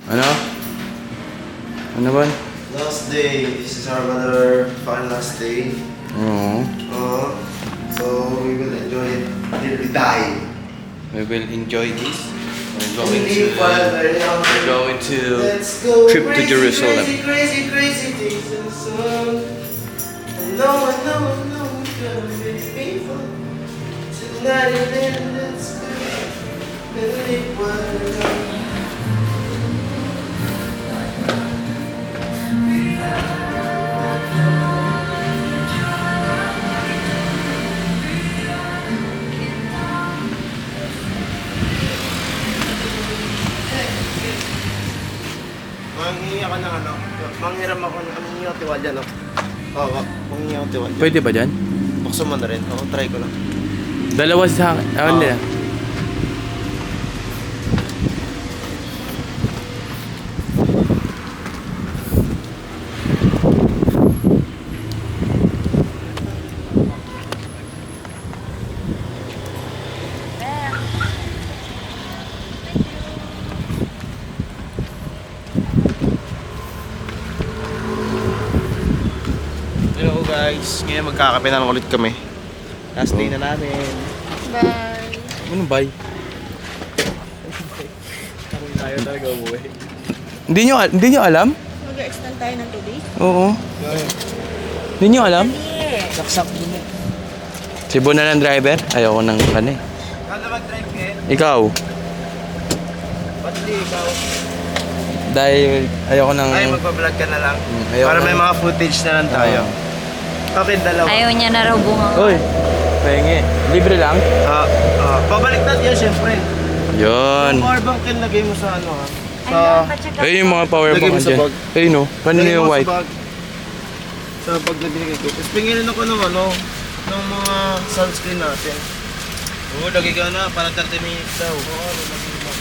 Ano? Ano ba? Last day. This is our other final last day. Oo. So we will enjoy it till we die. We will enjoy this. We're We're going to Let's go trip to crazy, Jerusalem. Crazy, crazy, crazy things in the sun. I know it's gonna make me fun. Tonight and then let's go. Let it work. Manghingi ako ng ano, manghiram ako ng manghingi ako tiwalya, no? Oo, manghingi ako tiwalya. Pwede ba dyan? Buksan mo na rin, ako try ko lang. Dalawa sa akin. Akin nila. Hello guys, ngayon magkakape na ulit kami. Last day na namin. Bye. Ano ba? Tayo talaga umuwi. Hindi nyo alam? Mag-extend tayo ng 2 days? Oo. Hindi nyo alam? Saksak din eh. Si Bon na lang driver. Ayoko ng ano eh. Kano mag-drive ngayon? Ikaw. Ba't di ikaw? Dahil ayoko ng... Ay, magpa-vlog ka na lang. Ayoko Para na. may mga footage na lang tayo. Okay, dalawa. Ayaw niya na raw bunga. Uy! Penge. Libre lang? Pabaliktad yan, syempre. Yun. Yung powerbank yan, lagay mo sa ano ha? Sa... Ayun yung mga power Lagay bank mo sa dyan. bag. Ayun no. Paano Lagay yung mo sa white? bag. Sa bag na binigay ko. Tapos pinginin ako ng ano, ng mga sunscreen natin. Oo, lagay ka na, para 30 minutes daw. Oo, lagay mo na.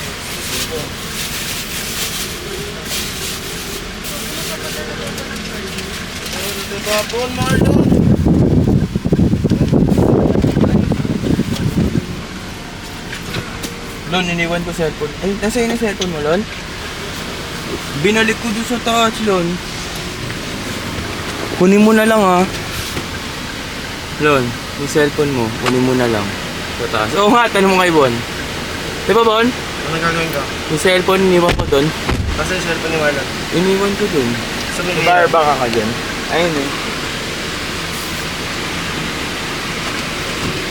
Diba po, Marlon? Lon, iniwan ko cellphone. Ay, nasa yun ang cellphone mo, Lon? Binalik ko doon sa taas, Lon. Kunin mo na lang, ha? Lon, yung cellphone mo, kunin mo na lang. Sa taas. Oo nga, tanong mo kay Bon. Di ba, Bon? Ano gagawin ka? Yung cellphone, iniwan ko doon. Kasi yung cellphone ni Marlon. Iniwan ko doon. Sabi ni Bar ba ka dyan? Ayun eh.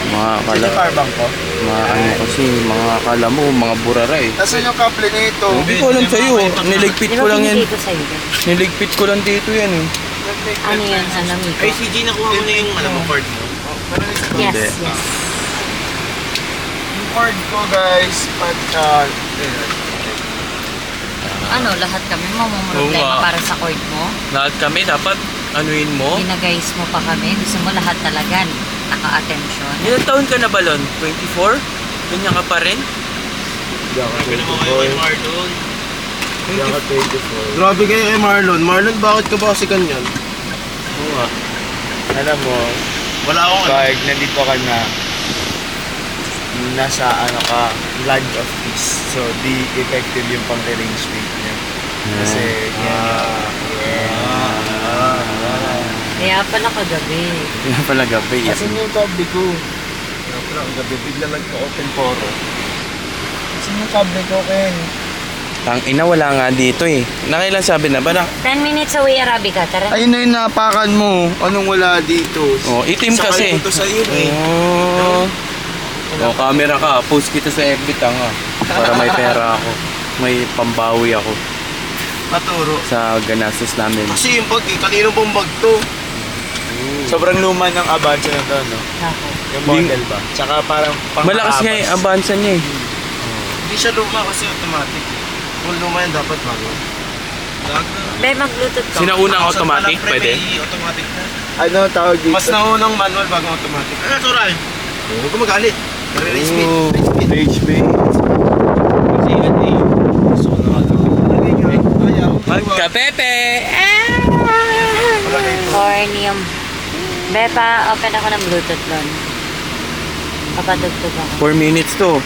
Mga Sino kala... yung powerbank ko? Mga ano kasi, mga akala mo, mga burara eh. Nasaan yung couple nito? Hindi ko alam sa'yo. Niligpit ko lang yan. ko sa'yo? Niligpit ko lang dito yan eh. Ano yan, ano, Miko? Ay, si G, nakuha mo na yung alam mo, cord mo? Yes, Hindi. yes. Yung cord ko, guys, Ano, lahat kami Oo mamumroblema nga. para sa cord mo? Lahat kami dapat anuin mo. Ginagays mo pa kami? Gusto mo lahat talaga naka-attention? Ilang taon ka na ba, Lon? 24? Ganyan ka pa rin? Grabe naman kayo kay Marlon. Grabe kayo kay Marlon. Marlon, bakit ka ba kasi ganyan? Oo nga. Alam mo, Wala akong pag nandito ka na, nasa ano ka, land of peace. So, di effective yung pang-arrangement niya. Kasi, Kaya pala kagabi. Yan pala gabi. Kasi yung kable ko. Kaya pala, ang gabi bigla nag-open foro. Kasi yung kable ko, Ken. Tang ina, wala nga dito eh. Nakailan sabi na ba? 10 minutes away, Arabica. Tara. Ayun na yung napakan mo. Anong wala dito? Oh, itim kasi. Sakay ko to sa iyo eh. Oh. Oh, camera ka. Post kita sa FB tanga. Para may pera ako. May pambawi ako Maturo. sa ganastos namin. Kasi yung bag, kanino pong bag to? Sobrang luma ng Avanza na to, no? Ako. Yung model ba? Tsaka parang Malakas nga yung abansa niya eh. Hindi siya luma kasi automatic. Kung luma yan, dapat bago. Be, mag-bluetooth ka. Sinaunang automatic, pwede? Automatic na. Ano tawag dito? Mas naunang manual bago automatic. Ano, Turay? Huwag ko magalit. Rage speed. Oh, Rage speed. Rage speed. Kasi yan eh. Gusto ko na ayaw. Magkapepe! Cornium. Be, pa-open ako ng bluetooth doon. Papadugtog ako. 4 minutes to.